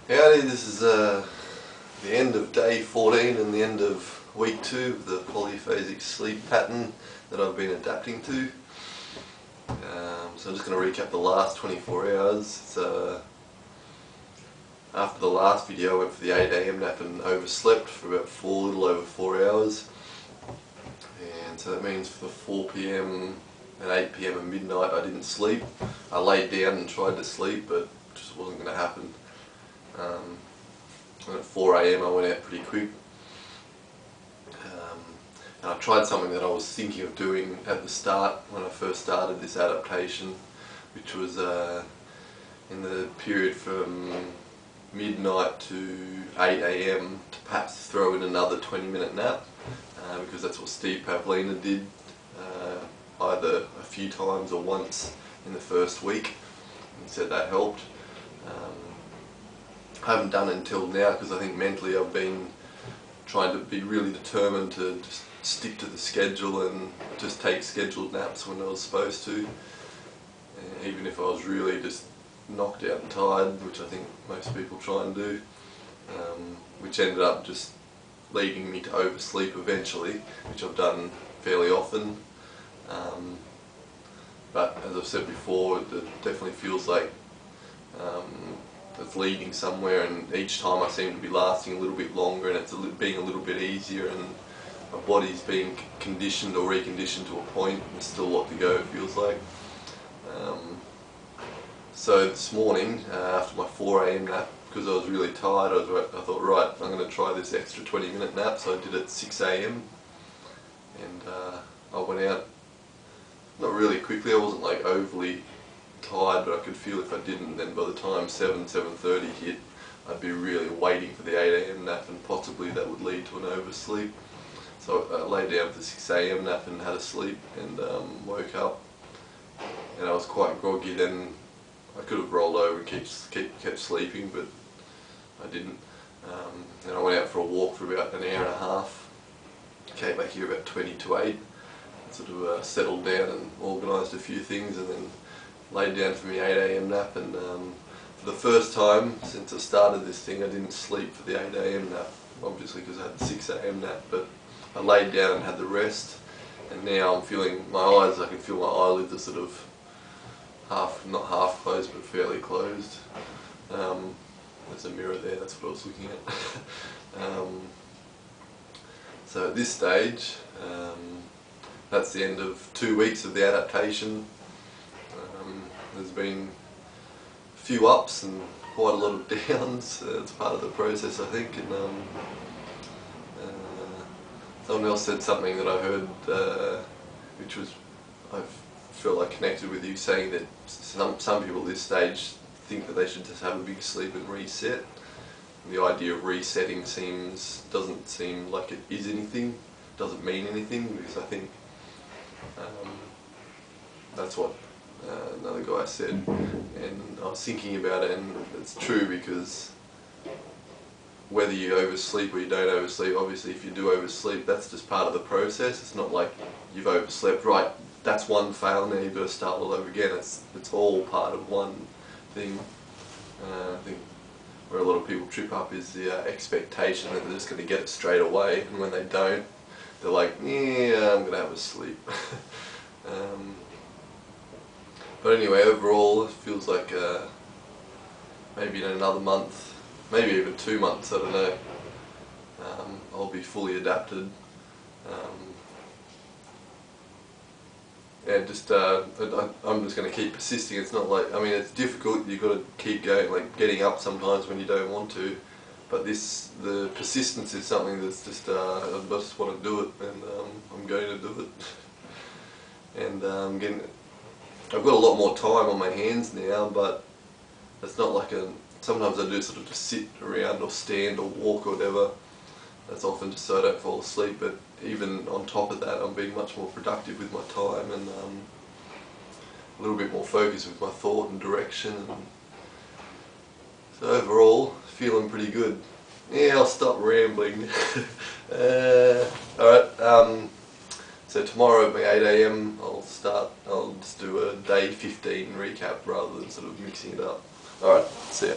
Howdy, this is the end of day 14 and the end of week 2 of the polyphasic sleep pattern that I've been adapting to. So I'm just going to recap the last 24 hours. After the last video I went for the 8 AM nap and overslept for about a little over 4 hours. And so that means for 4 PM and 8 PM and midnight I didn't sleep. I laid down and tried to sleep, but it just wasn't going to happen. And at 4 AM I went out pretty quick, and I tried something that I was thinking of doing at the start when I first started this adaptation, which was in the period from midnight to 8 AM to perhaps throw in another 20-minute nap, because that's what Steve Pavlina did either a few times or once in the first week. He said that helped. I haven't done it until now because I think mentally I've been trying to be really determined to just stick to the schedule and just take scheduled naps when I was supposed to, even if I was really just knocked out and tired, which I think most people try and do, which ended up just leading me to oversleep eventually, which I've done fairly often. But as I've said before, it definitely feels like it's leading somewhere, and each time I seem to be lasting a little bit longer, and it's being a little bit easier, and my body's being conditioned or reconditioned to a point. There's still a lot to go, it feels like. So this morning, after my 4 AM nap, because I was really tired, I thought, right, I'm going to try this extra 20-minute nap, so I did it at 6 AM, and I went out, not really quickly, I wasn't like overly tired, but I could feel if I didn't, then by the time 7:30 hit, I'd be really waiting for the 8 AM nap, and possibly that would lead to an oversleep. So I laid down for the 6 AM nap and had a sleep, and woke up, and I was quite groggy. Then I could have rolled over and kept sleeping, but I didn't. And I went out for a walk for about an hour and a half, came back here about 20 to 8, and sort of settled down and organised a few things, and then laid down for my 8 AM nap. And for the first time since I started this thing, I didn't sleep for the 8 AM nap, obviously because I had the 6 AM nap, but I laid down and had the rest, and now I'm feeling my eyes, I can feel my eyelids are sort of not half closed, but fairly closed. There's a mirror there, that's what I was looking at. So at this stage, that's the end of 2 weeks of the adaptation. There's been a few ups and quite a lot of downs. It's part of the process, I think. And someone else said something that I heard, which was, I feel like connected with you, saying that some people at this stage think that they should just have a big sleep and reset. The idea of resetting doesn't seem like it is anything, doesn't mean anything, because I think that's what another guy said, and I was thinking about it, and it's true, because whether you oversleep or you don't oversleep, obviously if you do oversleep, that's just part of the process. It's not like you've overslept, right, that's one fail, now you've got to start all over again. It's all part of one thing. I think where a lot of people trip up is the expectation that they're just going to get it straight away, and when they don't, they're like, yeah, I'm going to have a sleep. But anyway, overall it feels like maybe in another month, maybe even 2 months, I don't know, I'll be fully adapted. And just I'm just going to keep persisting. It's not like, I mean, it's difficult, you've got to keep going, like getting up sometimes when you don't want to, but the persistence is something that's just, I just want to do it, and I'm going to do it. And I've got a lot more time on my hands now, but it's not like sometimes I do sort of just sit around or stand or walk or whatever. That's often just so I don't fall asleep, but even on top of that, I'm being much more productive with my time, and a little bit more focused with my thought and direction. And so overall, feeling pretty good. Yeah, I'll stop rambling. Alright, so tomorrow at my 8 AM I'll just do a day 15 recap rather than sort of mixing it up. Alright, see ya.